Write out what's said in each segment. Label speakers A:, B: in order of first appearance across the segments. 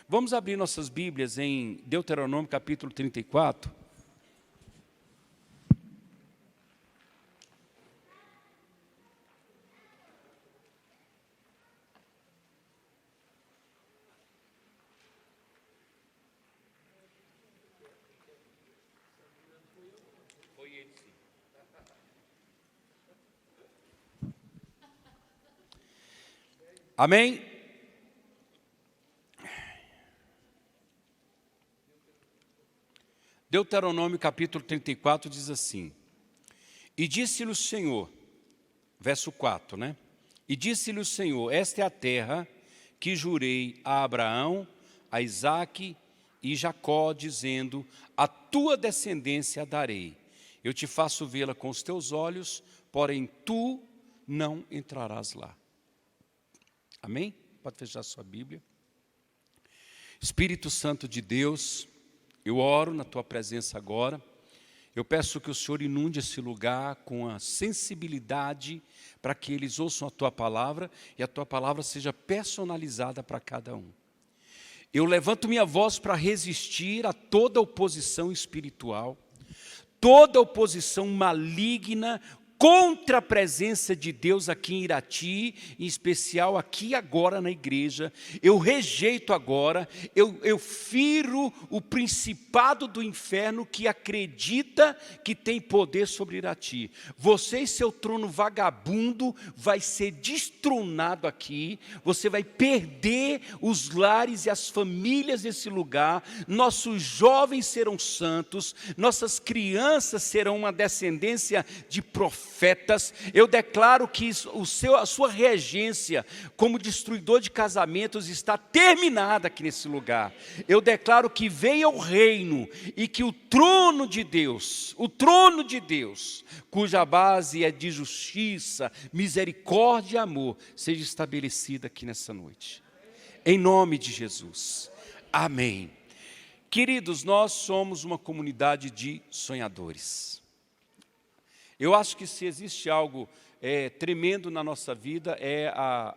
A: Vamos abrir nossas Bíblias em Deuteronômio capítulo 34. Amém? Deuteronômio capítulo 34 diz assim: E disse-lhe o Senhor, verso 4, né? E disse-lhe o Senhor, esta é a terra que jurei a Abraão, a Isaque e Jacó, dizendo, a tua descendência a darei. Eu te faço vê-la com os teus olhos, porém tu não entrarás lá. Amém? Pode fechar sua Bíblia. Espírito Santo de Deus, eu oro na tua presença agora. Eu peço que o Senhor inunde esse lugar com a sensibilidade para que eles ouçam a tua palavra e a tua palavra seja personalizada para cada um. Eu levanto minha voz para resistir a toda oposição espiritual, toda oposição maligna contra a presença de Deus aqui em Irati, em especial aqui agora na igreja. Eu rejeito agora, eu firo o principado do inferno que acredita que tem poder sobre Irati. Você e seu trono vagabundo vai ser destronado aqui, você vai perder os lares e as famílias desse lugar, nossos jovens serão santos, nossas crianças serão uma descendência de profetas. Eu declaro que a sua regência como destruidor de casamentos está terminada aqui nesse lugar. Eu declaro que venha o reino e que o trono de Deus, cuja base é de justiça, misericórdia e amor, seja estabelecida aqui nessa noite. Em nome de Jesus. Amém. Queridos, nós somos uma comunidade de sonhadores. Eu acho que se existe algo tremendo na nossa vida é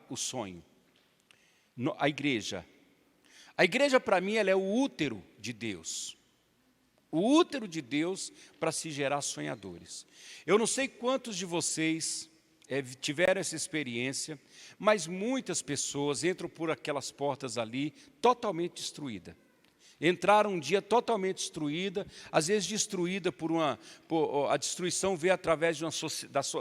A: o sonho. A igreja. A igreja para mim ela é o útero de Deus. O útero de Deus para se gerar sonhadores. Eu não sei quantos de vocês tiveram essa experiência, mas muitas pessoas entram por aquelas portas ali totalmente destruídas. Entraram um dia totalmente destruída, às vezes destruída a destruição veio através de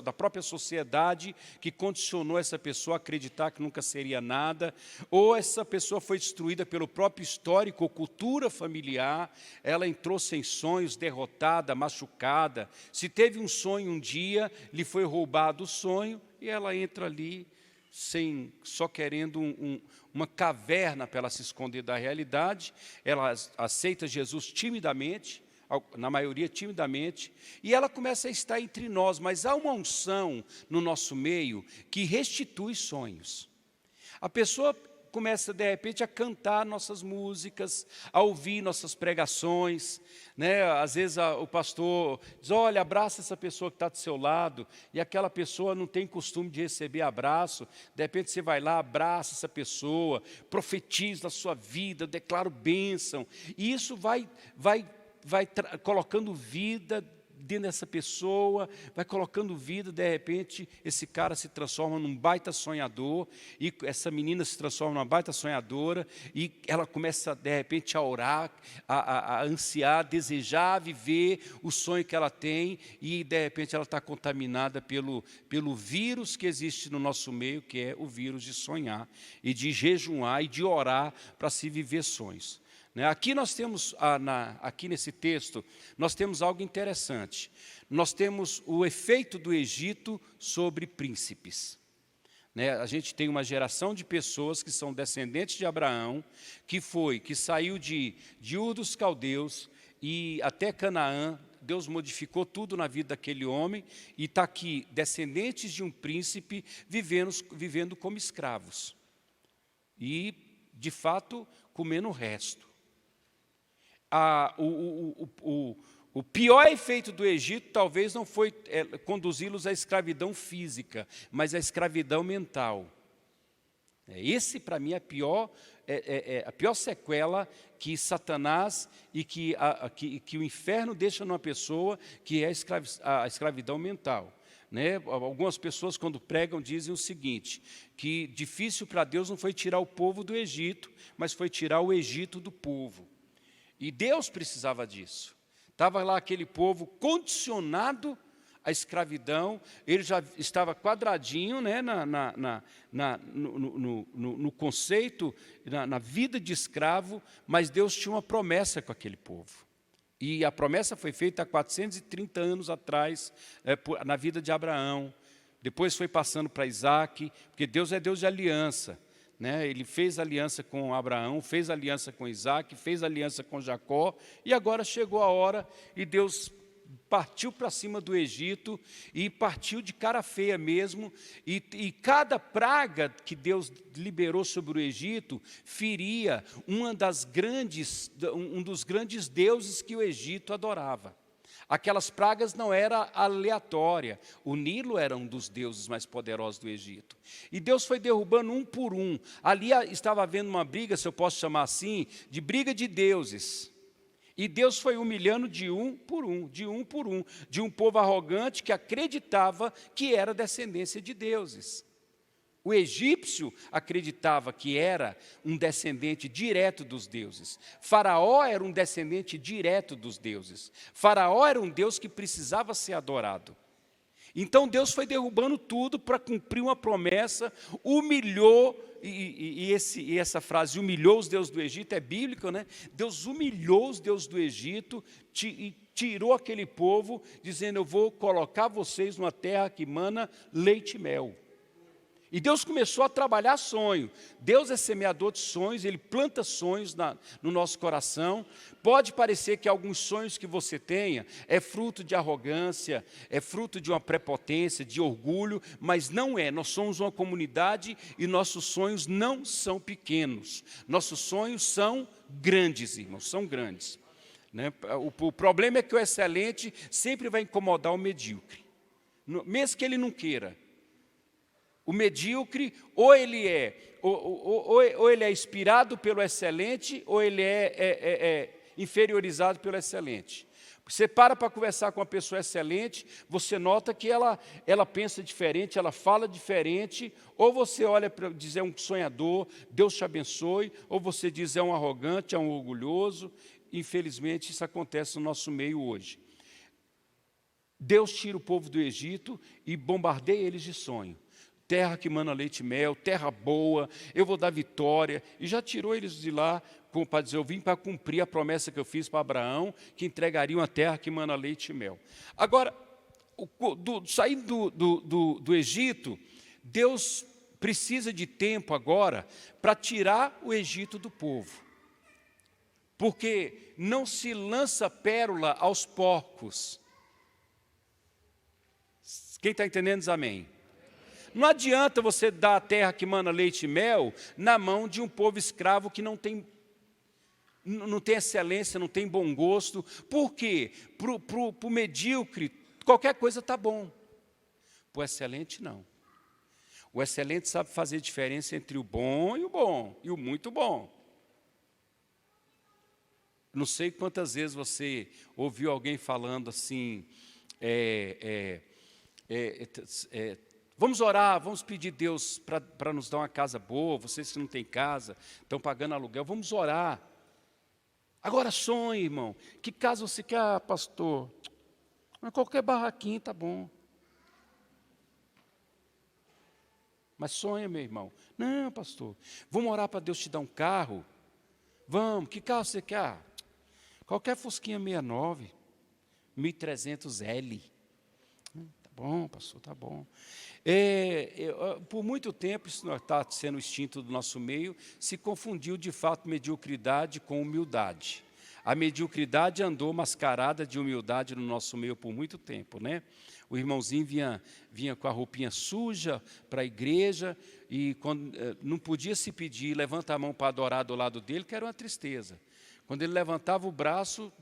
A: da própria sociedade que condicionou essa pessoa a acreditar que nunca seria nada, ou essa pessoa foi destruída pelo próprio histórico ou cultura familiar, ela entrou sem sonhos, derrotada, machucada. Se teve um sonho um dia, lhe foi roubado o sonho e ela entra ali só querendo uma caverna para ela se esconder da realidade. Ela aceita Jesus timidamente, na maioria timidamente, e ela começa a estar entre nós, mas há uma unção no nosso meio que restitui sonhos. A pessoa começa de repente a cantar nossas músicas, a ouvir nossas pregações, né? Às vezes o pastor diz, olha, abraça essa pessoa que está do seu lado, e aquela pessoa não tem costume de receber abraço, de repente você vai lá, abraça essa pessoa, profetiza a sua vida, declara bênção, e isso vai colocando vida dentro dessa pessoa, vai colocando vida, de repente esse cara se transforma num baita sonhador, e essa menina se transforma numa baita sonhadora, e ela começa de repente a orar, a ansiar, desejar viver o sonho que ela tem, e de repente ela está contaminada pelo vírus que existe no nosso meio, que é o vírus de sonhar, e de jejuar, e de orar para se viver sonhos. Aqui nós temos, aqui nesse texto, nós temos algo interessante. Nós temos o efeito do Egito sobre príncipes. A gente tem uma geração de pessoas que são descendentes de Abraão, que saiu de Ur dos Caldeus e até Canaã. Deus modificou tudo na vida daquele homem e está aqui, descendentes de um príncipe, vivendo como escravos. E, de fato, comendo o resto. O pior efeito do Egito talvez não foi conduzi-los à escravidão física, mas à escravidão mental. Esse, para mim, é a pior sequela que Satanás e que o inferno deixa numa pessoa, que é a escravidão mental. Né? Algumas pessoas, quando pregam, dizem o seguinte, que difícil para Deus não foi tirar o povo do Egito, mas foi tirar o Egito do povo. E Deus precisava disso. Estava lá aquele povo condicionado à escravidão, ele já estava quadradinho, né, no conceito, na vida de escravo, mas Deus tinha uma promessa com aquele povo. E a promessa foi feita há 430 anos atrás, na vida de Abraão. Depois foi passando para Isaac, porque Deus é Deus de aliança. Né? Ele fez aliança com Abraão, fez aliança com Isaac, fez aliança com Jacó, e agora chegou a hora e Deus partiu para cima do Egito e partiu de cara feia mesmo, e cada praga que Deus liberou sobre o Egito feria um dos grandes deuses que o Egito adorava. Aquelas pragas não eram aleatórias. O Nilo era um dos deuses mais poderosos do Egito. E Deus foi derrubando um por um. Ali estava havendo uma briga, se eu posso chamar assim, de briga de deuses. E Deus foi humilhando de um por um, de um povo arrogante que acreditava que era descendência de deuses. O egípcio acreditava que era um descendente direto dos deuses. Faraó era um descendente direto dos deuses. Faraó era um Deus que precisava ser adorado. Então Deus foi derrubando tudo para cumprir uma promessa, humilhou, e essa frase, humilhou os deuses do Egito, é bíblico, né? Deus humilhou os deuses do Egito e tirou aquele povo, dizendo, eu vou colocar vocês numa terra que mana leite e mel. E Deus começou a trabalhar sonho. Deus é semeador de sonhos, Ele planta sonhos no nosso coração. Pode parecer que alguns sonhos que você tenha é fruto de arrogância, é fruto de uma prepotência, de orgulho, mas não é. Nós somos uma comunidade e nossos sonhos não são pequenos. Nossos sonhos são grandes, irmãos, são grandes. Né? O problema é que o excelente sempre vai incomodar o medíocre, mesmo que ele não queira. O medíocre, ou ele é inspirado pelo excelente, ou ele é inferiorizado pelo excelente. Você para conversar com uma pessoa excelente, você nota que ela pensa diferente, ela fala diferente, ou você olha para dizer um sonhador, Deus te abençoe, ou você diz é um arrogante, é um orgulhoso. Infelizmente, isso acontece no nosso meio hoje. Deus tira o povo do Egito e bombardeia eles de sonho. Terra que mana leite e mel, terra boa, eu vou dar vitória. E já tirou eles de lá para dizer, eu vim para cumprir a promessa que eu fiz para Abraão, que entregaria uma terra que mana leite e mel. Agora, saindo do Egito, Deus precisa de tempo agora para tirar o Egito do povo. Porque não se lança pérola aos porcos. Quem está entendendo diz amém. Não adianta você dar a terra que mana leite e mel na mão de um povo escravo que não tem excelência, não tem bom gosto. Por quê? Para o medíocre, qualquer coisa está bom. Para o excelente, não. O excelente sabe fazer diferença entre o bom e o muito bom. Não sei quantas vezes você ouviu alguém falando assim, vamos orar, vamos pedir Deus para nos dar uma casa boa, vocês que não têm casa, estão pagando aluguel, vamos orar. Agora sonhe, irmão, que casa você quer? Ah, pastor, qualquer barraquinho está bom. Mas sonha, meu irmão. Não, pastor, vamos orar para Deus te dar um carro? Vamos, que carro você quer? Qualquer Fusquinha 69, 1300L. Tá bom, pastor, tá bom. Por muito tempo, isso está sendo extinto do nosso meio, se confundiu de fato mediocridade com humildade. A mediocridade andou mascarada de humildade no nosso meio por muito tempo, né? O irmãozinho vinha com a roupinha suja para a igreja e quando, não podia se pedir, levanta a mão para adorar do lado dele, que era uma tristeza. Quando ele levantava o braço,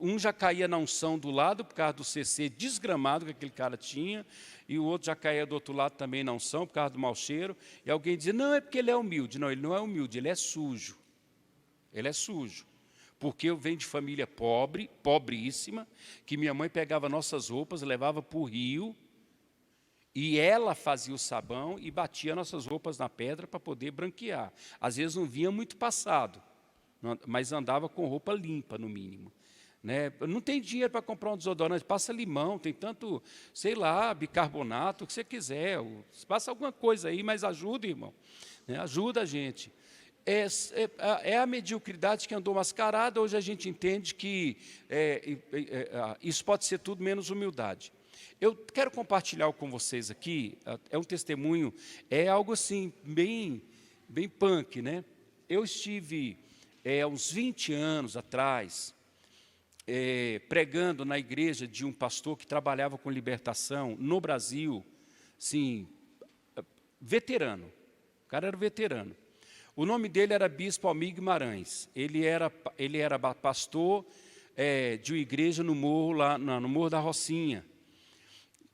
A: Um já caía na unção do lado, por causa do CC desgramado que aquele cara tinha, e o outro já caía do outro lado também na unção, por causa do mau cheiro. E alguém dizia, não, é porque ele é humilde. Não, ele não é humilde, ele é sujo. Ele é sujo. Porque eu venho de família pobre, pobríssima, que minha mãe pegava nossas roupas, levava para o rio, e ela fazia o sabão e batia nossas roupas na pedra para poder branquear. Às vezes não vinha muito passado, mas andava com roupa limpa, no mínimo. Né? Não tem dinheiro para comprar um desodorante, passa limão, tem tanto, sei lá, bicarbonato, o que você quiser. Passa alguma coisa aí, mas ajuda, irmão. Né? Ajuda a gente. É a mediocridade que andou mascarada. Hoje a gente entende que isso pode ser tudo menos humildade. Eu quero compartilhar com vocês aqui, é um testemunho, é algo assim, bem punk, né? Eu estive, há uns 20 anos atrás, pregando na igreja de um pastor que trabalhava com libertação no Brasil, sim, veterano, o cara era veterano. O nome dele era Bispo Almir Guimarães. Ele era pastor de uma igreja no morro, lá no Morro da Rocinha.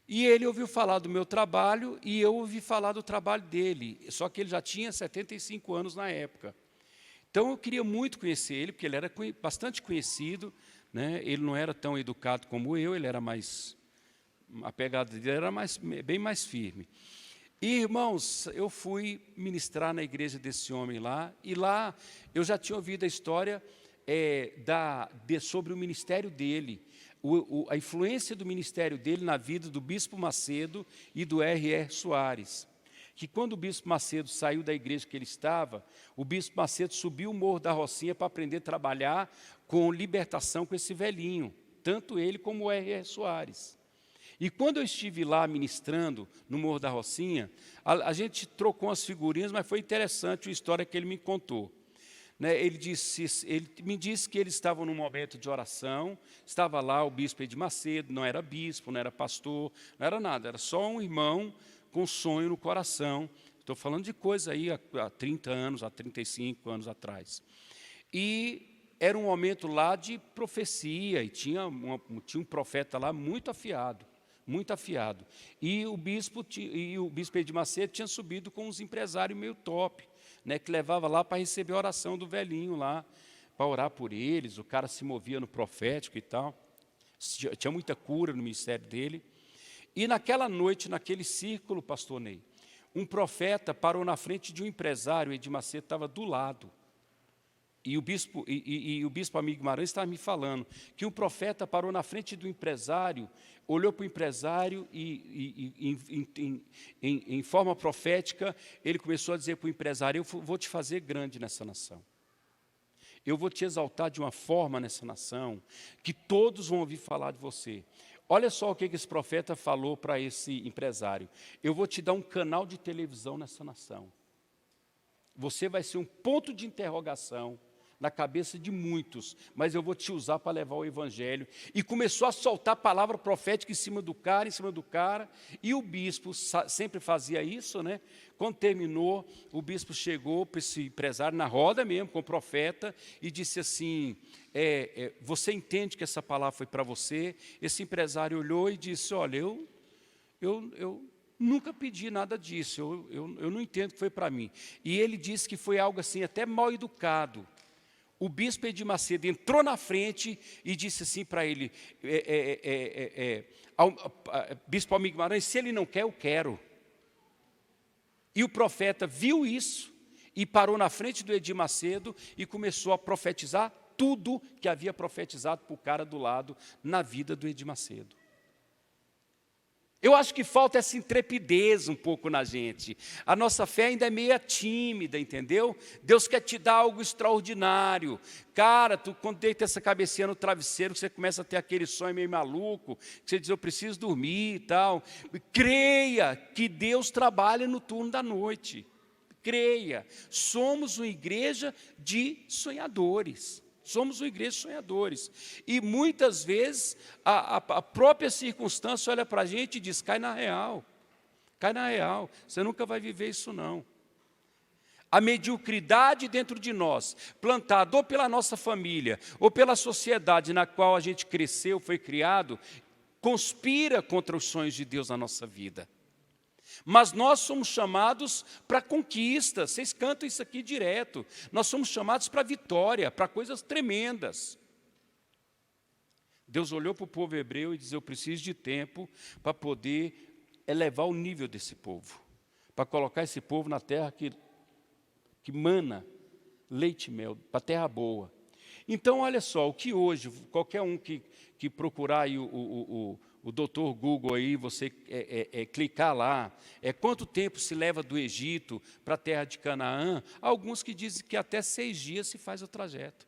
A: E ele ouviu falar do meu trabalho e eu ouvi falar do trabalho dele, só que ele já tinha 75 anos na época. Então eu queria muito conhecer ele, porque ele era bastante conhecido, né? Ele não era tão educado como eu, ele era mais, a pegada dele era bem mais firme. E, irmãos, eu fui ministrar na igreja desse homem lá, e lá eu já tinha ouvido a história sobre o ministério dele, a influência do ministério dele na vida do Bispo Macedo e do R.R. Soares. Que quando o Bispo Macedo saiu da igreja que ele estava, o Bispo Macedo subiu o Morro da Rocinha para aprender a trabalhar com libertação com esse velhinho, tanto ele como o R.R. Soares. E quando eu estive lá ministrando no Morro da Rocinha, a gente trocou umas figurinhas, mas foi interessante a história que ele me contou. Né, ele me disse que eles estavam num momento de oração, estava lá o bispo Edir Macedo, não era bispo, não era pastor, não era nada, era só um irmão com sonho no coração. Estou falando de coisa aí há 30 anos, há 35 anos atrás. E era um momento lá de profecia, e tinha um profeta lá muito afiado. Muito afiado. E o bispo Edir Macedo tinha subido com uns empresários meio top, né, que levava lá para receber a oração do velhinho lá, para orar por eles. O cara se movia no profético e tal. Tinha muita cura no ministério dele. E naquela noite, naquele círculo, pastor Ney, um profeta parou na frente de um empresário, o Edir Macedo estava do lado. E o bispo Almir Guimarães estava me falando que um profeta parou na frente do empresário, olhou para o empresário e em forma profética, ele começou a dizer para o empresário, eu vou te fazer grande nessa nação. Eu vou te exaltar de uma forma nessa nação, que todos vão ouvir falar de você. Olha só o que esse profeta falou para esse empresário. Eu vou te dar um canal de televisão nessa nação. Você vai ser um ponto de interrogação na cabeça de muitos, mas eu vou te usar para levar o evangelho. E começou a soltar palavra profética em cima do cara, e o bispo sempre fazia isso, né? Quando terminou, o bispo chegou para esse empresário, na roda mesmo, com o profeta, e disse assim, você entende que essa palavra foi para você? Esse empresário olhou e disse, olha, eu nunca pedi nada disso, eu não entendo que foi para mim. E ele disse que foi algo assim, até mal educado. O bispo Edir Macedo entrou na frente e disse assim para ele, Bispo Almir Guimarães, se ele não quer, eu quero. E o profeta viu isso e parou na frente do Edir Macedo e começou a profetizar tudo que havia profetizado para o cara do lado na vida do Edir Macedo. Eu acho que falta essa intrepidez um pouco na gente. A nossa fé ainda é meio tímida, entendeu? Deus quer te dar algo extraordinário. Cara, quando deita essa cabecinha no travesseiro, você começa a ter aquele sonho meio maluco, que você diz, eu preciso dormir e tal. Creia que Deus trabalha no turno da noite. Creia. Somos uma igreja de sonhadores. Somos uma igreja de sonhadores. E muitas vezes a própria circunstância olha para a gente e diz, cai na real. Cai na real. Você nunca vai viver isso não. a mediocridade dentro de nós, plantada ou pela nossa família, ou pela sociedade na qual a gente cresceu, foi criado, conspira contra os sonhos de Deus na nossa vida. Mas nós somos chamados para conquista, vocês cantam isso aqui direto. Nós somos chamados para vitória, para coisas tremendas. Deus olhou para o povo hebreu e disse: eu preciso de tempo para poder elevar o nível desse povo, para colocar esse povo na terra que mana leite e mel, para a terra boa. Então, olha só, o que hoje, qualquer um que procurar aí o doutor Google aí, você clicar lá, quanto tempo se leva do Egito para a terra de Canaã, há alguns que dizem que até 6 dias se faz o trajeto,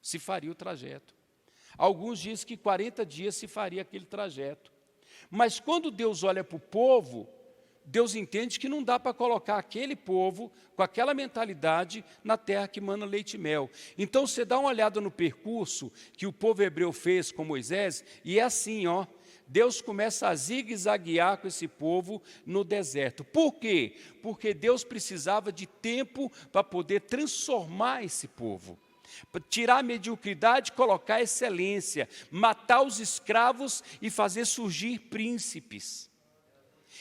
A: se faria o trajeto. Alguns dizem que 40 dias se faria aquele trajeto. Mas quando Deus olha para o povo, Deus entende que não dá para colocar aquele povo com aquela mentalidade na terra que mana leite e mel. Então, você dá uma olhada no percurso que o povo hebreu fez com Moisés, e é assim, ó, Deus começa a zigue-zaguear com esse povo no deserto. Por quê? Porque Deus precisava de tempo para poder transformar esse povo. Tirar a mediocridade, colocar a excelência, matar os escravos e fazer surgir príncipes.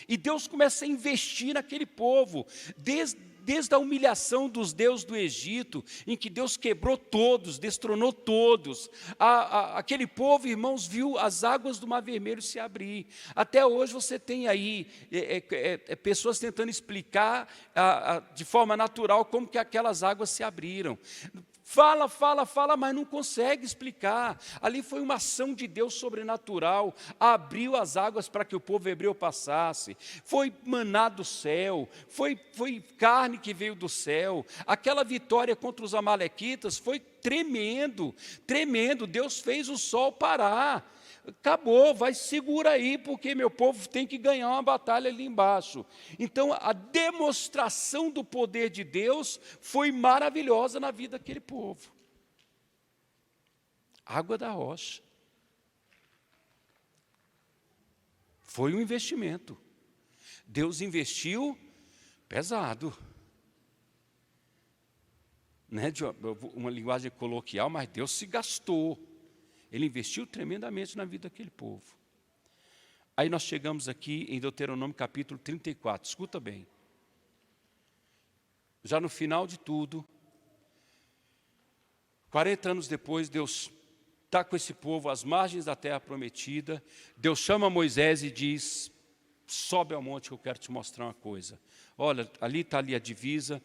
A: E Deus começa a investir naquele povo, desde a humilhação dos deuses do Egito, em que Deus quebrou todos, destronou todos. Aquele povo, irmãos, viu as águas do Mar Vermelho se abrir. Até hoje você tem aí pessoas tentando explicar de forma natural como que aquelas águas se abriram. Fala, mas não consegue explicar. Ali foi uma ação de Deus sobrenatural, abriu as águas para que o povo hebreu passasse, foi maná do céu, foi carne que veio do céu. Aquela vitória contra os amalequitas foi tremendo, Deus fez o sol parar. Acabou, segura aí, porque meu povo tem que ganhar uma batalha ali embaixo. Então, a demonstração do poder de Deus foi maravilhosa na vida daquele povo. Água da rocha. Foi um investimento. Deus investiu pesado. Não é de uma linguagem coloquial, mas Deus se gastou. Ele investiu tremendamente na vida daquele povo. Aí nós chegamos aqui em Deuteronômio capítulo 34, escuta bem. Já no final de tudo, 40 anos depois, Deus está com esse povo às margens da terra prometida. Deus chama Moisés e diz: sobe ao monte que eu quero te mostrar uma coisa. Olha, ali está ali a divisa,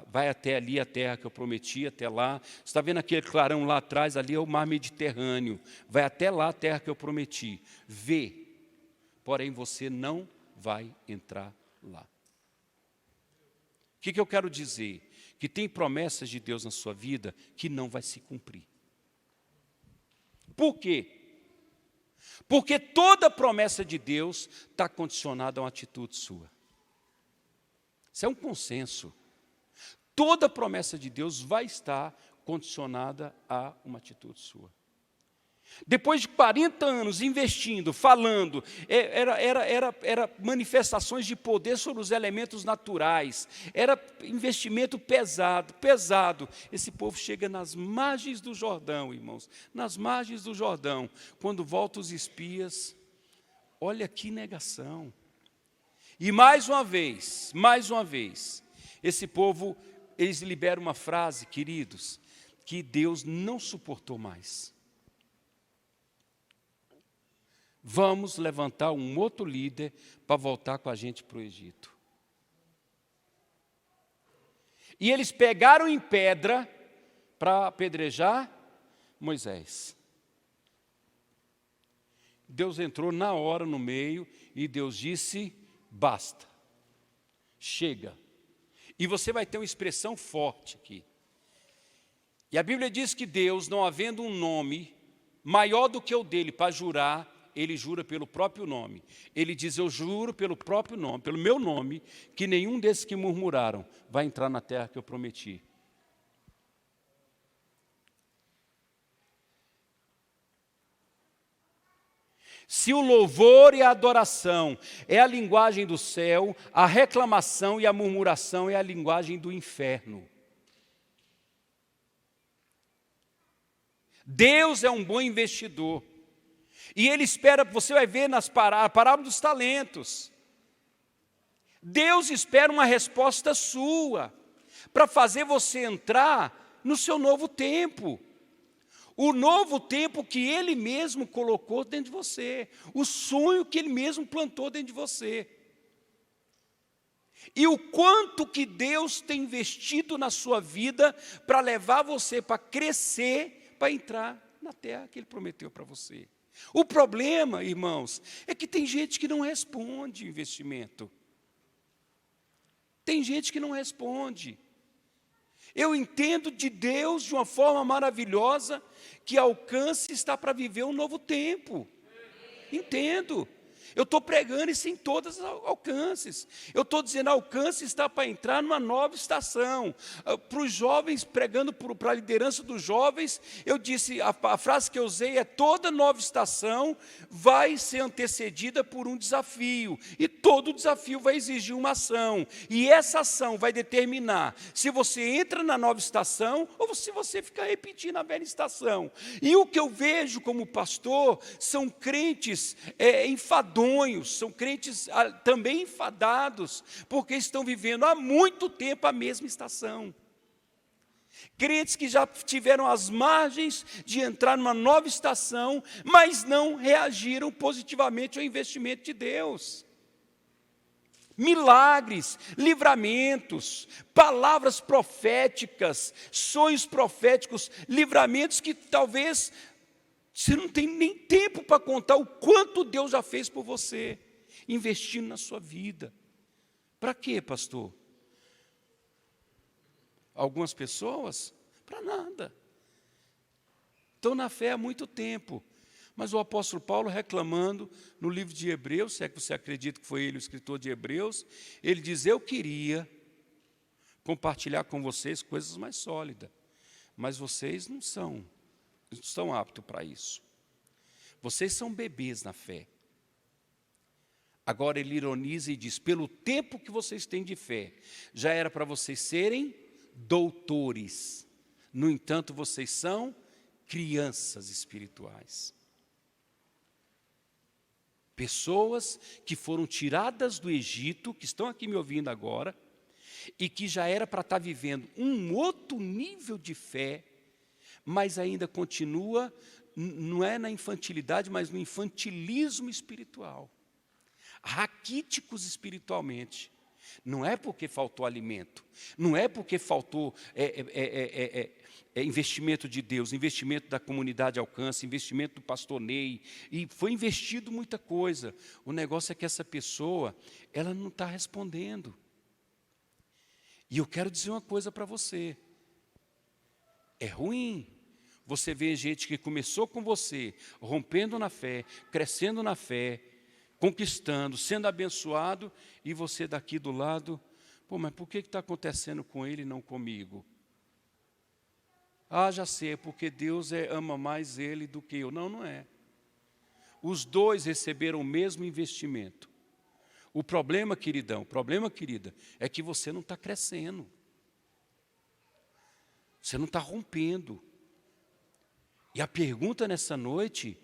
A: vai até ali a terra que eu prometi, até lá. Você está vendo aquele clarão lá atrás? Ali é o mar Mediterrâneo. Vai até lá a terra que eu prometi. Vê, porém você não vai entrar lá. O que eu quero dizer? Que tem promessas de Deus na sua vida que não vai se cumprir. Por quê? Porque toda promessa de Deus está condicionada a uma atitude sua. Isso é um consenso. Toda promessa de Deus vai estar condicionada a uma atitude sua. Depois de 40 anos investindo, falando, era manifestações de poder sobre os elementos naturais, era investimento pesado. Esse povo chega nas margens do Jordão, irmãos, nas margens do Jordão, quando voltam os espias, olha que negação. E mais uma vez, esse povo, eles liberam uma frase, queridos, que Deus não suportou mais. Vamos levantar um outro líder para voltar com a gente para o Egito. E eles pegaram em pedra para apedrejar Moisés. Deus entrou na hora no meio e Deus disse: basta, chega. E você vai ter uma expressão forte aqui. E a Bíblia diz que Deus, não havendo um nome maior do que o dele para jurar, ele jura pelo próprio nome. Ele diz: eu juro pelo próprio nome, pelo meu nome, que nenhum desses que murmuraram vai entrar na terra que eu prometi. Se o louvor e a adoração é a linguagem do céu, a reclamação e a murmuração é a linguagem do inferno. Deus é um bom investidor. E Ele espera, você vai ver nas parábola dos talentos. Deus espera uma resposta sua, para fazer você entrar no seu novo tempo. O novo tempo que Ele mesmo colocou dentro de você. O sonho que Ele mesmo plantou dentro de você. E o quanto que Deus tem investido na sua vida para levar você para crescer, para entrar na terra que Ele prometeu para você. O problema, irmãos, é que tem gente que não responde investimento. Tem gente que não responde. Eu entendo de Deus de uma forma maravilhosa que alcance está para viver um novo tempo. Entendo. Eu estou pregando isso em todos os alcances. Eu estou dizendo, alcance está para entrar numa nova estação. Para os jovens, pregando para a liderança dos jovens, eu disse, a frase que eu usei é, toda nova estação vai ser antecedida por um desafio. E todo desafio vai exigir uma ação. E essa ação vai determinar se você entra na nova estação ou se você fica repetindo a velha estação. E o que eu vejo como pastor são crentes enfadonhos, são crentes também enfadados, porque estão vivendo há muito tempo a mesma estação. Crentes que já tiveram as margens de entrar numa nova estação, mas não reagiram positivamente ao investimento de Deus. Milagres, livramentos, palavras proféticas, sonhos proféticos, livramentos que talvez você não tem nem tempo para contar o quanto Deus já fez por você, investindo na sua vida. Para quê, pastor? Algumas pessoas, para nada. Estão na fé há muito tempo. Mas o apóstolo Paulo reclamando no livro de Hebreus, se é que você acredita que foi ele o escritor de Hebreus, ele diz, eu queria compartilhar com vocês coisas mais sólidas, mas vocês não estão aptos para isso. Vocês são bebês na fé. Agora ele ironiza e diz, pelo tempo que vocês têm de fé, já era para vocês serem doutores. No entanto, vocês são crianças espirituais. Pessoas que foram tiradas do Egito, que estão aqui me ouvindo agora, e que já era para estar vivendo um outro nível de fé, mas ainda continua, não é na infantilidade, mas no infantilismo espiritual. Raquíticos espiritualmente. Não é porque faltou alimento, não é porque faltou investimento de Deus, investimento da comunidade Alcance, investimento do pastor Ney, e foi investido muita coisa. O negócio é que essa pessoa, ela não está respondendo. E eu quero dizer uma coisa para você, é ruim você ver gente que começou com você, rompendo na fé, crescendo na fé, conquistando, sendo abençoado, e você daqui do lado, pô, mas por que está acontecendo com ele e não comigo? Ah, já sei, é porque Deus ama mais ele do que eu. Não, não é. Os dois receberam o mesmo investimento. O problema, queridão, o problema, querida, é que você não está crescendo. Você não está rompendo. E a pergunta nessa noite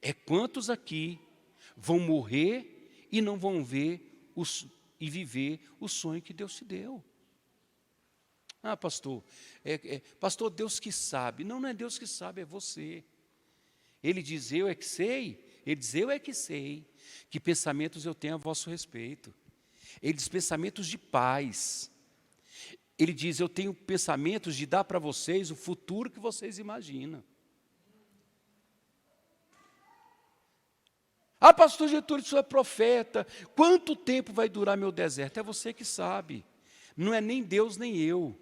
A: é quantos aqui vão morrer e não vão ver e viver o sonho que Deus te deu. Ah, pastor, pastor, Deus que sabe. Não, não é Deus que sabe, é você. Ele diz, eu é que sei. Ele diz, eu é que sei que pensamentos eu tenho a vosso respeito. Ele diz, pensamentos de paz. Ele diz, eu tenho pensamentos de dar para vocês o futuro que vocês imaginam. Ah, pastor Getúlio, isso é profeta. Quanto tempo vai durar meu deserto? É você que sabe. Não é nem Deus, nem eu.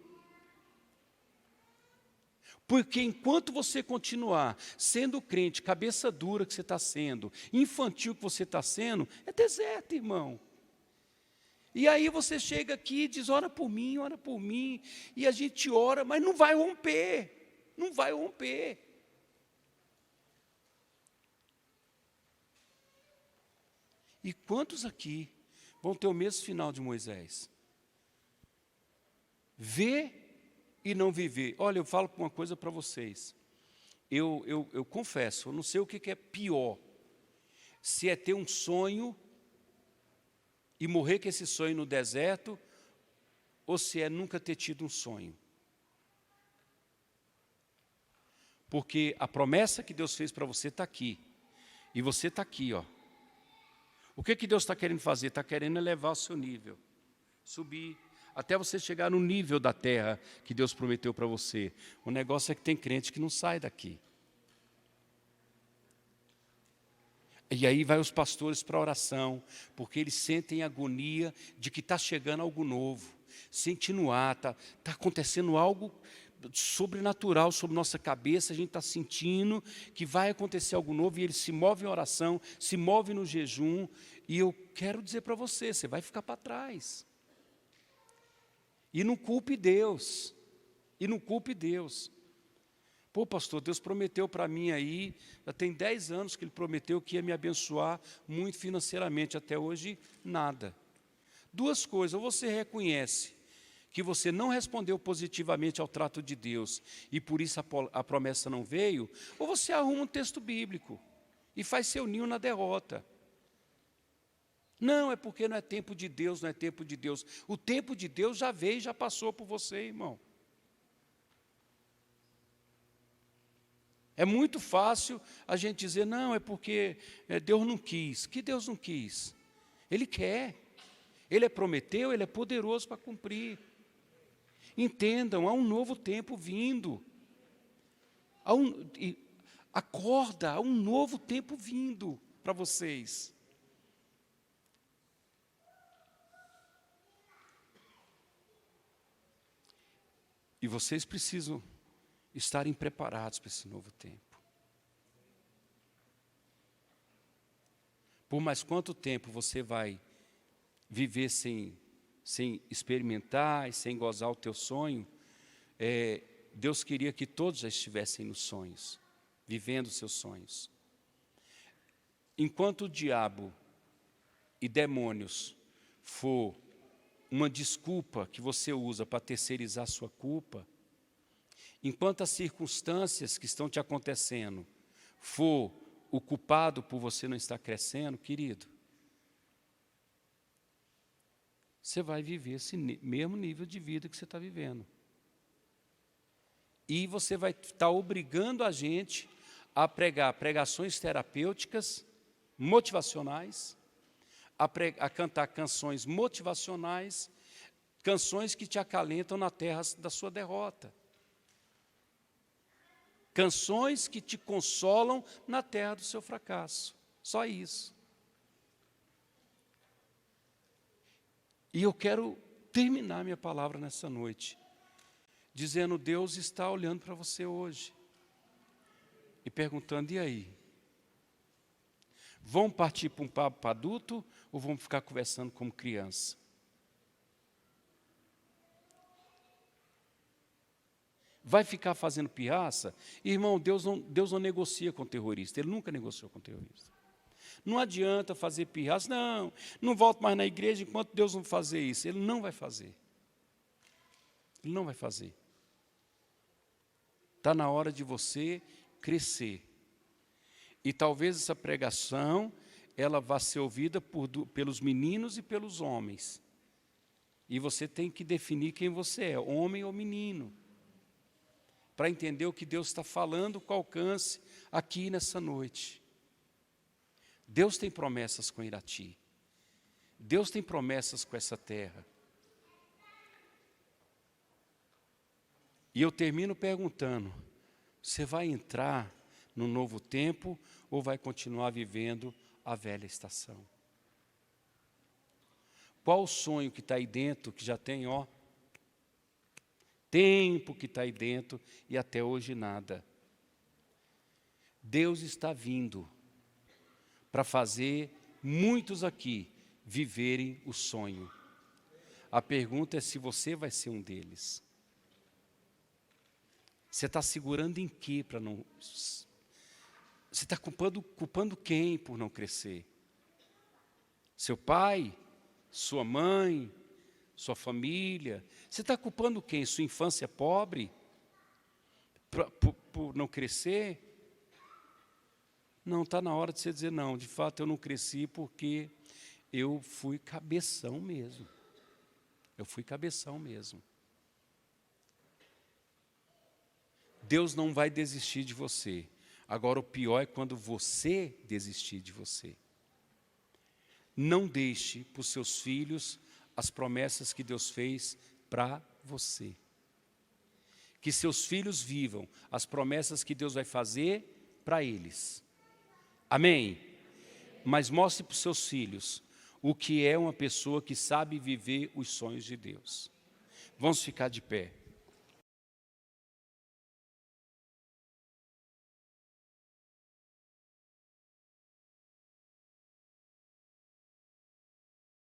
A: Porque enquanto você continuar sendo crente, cabeça dura que você está sendo, infantil que você está sendo, é deserto, irmão. E aí você chega aqui e diz, ora por mim, e a gente ora, mas não vai romper, não vai romper. E quantos aqui vão ter o mesmo final de Moisés? Ver e não viver. Olha, eu falo uma coisa para vocês. Eu confesso, eu não sei o que é pior. Se é ter um sonho e morrer com esse sonho no deserto, ou se é nunca ter tido um sonho. Porque a promessa que Deus fez para você está aqui. E você está aqui, ó. O que Deus está querendo fazer? Está querendo elevar o seu nível. Subir. Até você chegar no nível da terra que Deus prometeu para você. O negócio é que tem crente que não sai daqui. E aí vai os pastores para a oração, porque eles sentem agonia de que está chegando algo novo. Sente no ar, está acontecendo algo sobrenatural sobre nossa cabeça, a gente está sentindo que vai acontecer algo novo, e ele se move em oração, se move no jejum, e eu quero dizer para você, você vai ficar para trás. E não culpe Deus, Pô, pastor, Deus prometeu para mim aí, já tem 10 anos que Ele prometeu que ia me abençoar muito financeiramente, até hoje nada. Duas coisas, ou você reconhece que você não respondeu positivamente ao trato de Deus, e por isso a promessa não veio, ou você arruma um texto bíblico, e faz seu ninho na derrota. Não, é porque não é tempo de Deus, não é tempo de Deus. O tempo de Deus já veio, já passou por você, irmão. É muito fácil a gente dizer, não, é porque Deus não quis. Que Deus não quis? Ele quer. Ele prometeu, Ele é poderoso para cumprir. Entendam, há um novo tempo vindo. Acorda, há um novo tempo vindo para vocês. E vocês precisam estarem preparados para esse novo tempo. Por mais quanto tempo você vai viver sem experimentar e sem gozar o teu sonho, Deus queria que todos já estivessem nos sonhos, vivendo os seus sonhos. Enquanto o diabo e demônios for uma desculpa que você usa para terceirizar sua culpa, enquanto as circunstâncias que estão te acontecendo for o culpado por você não estar crescendo, querido, você vai viver esse mesmo nível de vida que você está vivendo. E você vai estar obrigando a gente a pregar pregações terapêuticas, motivacionais, a cantar canções motivacionais, canções que te acalentam na terra da sua derrota. Canções que te consolam na terra do seu fracasso. Só isso. E eu quero terminar minha palavra nessa noite, dizendo, Deus está olhando para você hoje, e perguntando, e aí? Vão partir para um papo adulto, ou vão ficar conversando como criança? Vai ficar fazendo pirraça? Irmão, Deus não negocia com terrorista, Ele nunca negociou com terrorista. Não adianta fazer pirraça, não volto mais na igreja enquanto Deus não fazer isso. Ele não vai fazer. Ele não vai fazer. Está na hora de você crescer. E talvez essa pregação, ela vá ser ouvida pelos meninos e pelos homens. E você tem que definir quem você é, homem ou menino, para entender o que Deus está falando com alcance aqui nessa noite. Deus tem promessas com Irati. Deus tem promessas com essa terra. E eu termino perguntando, você vai entrar no novo tempo ou vai continuar vivendo a velha estação? Qual o sonho que está aí dentro, que já tem, tempo que está aí dentro e até hoje nada? Deus está vindo para fazer muitos aqui viverem o sonho. A pergunta é se você vai ser um deles. Você está segurando em quê para não... Você está culpando quem por não crescer? Seu pai, sua mãe, sua família. Você está culpando quem? Sua infância pobre? Por não crescer? Não, está na hora de você dizer, não, de fato eu não cresci porque eu fui cabeção mesmo. Eu fui cabeção mesmo. Deus não vai desistir de você. Agora o pior é quando você desistir de você. Não deixe para os seus filhos as promessas que Deus fez para você. Que seus filhos vivam as promessas que Deus vai fazer para eles. Amém? Mas mostre para os seus filhos o que é uma pessoa que sabe viver os sonhos de Deus. Vamos ficar de pé.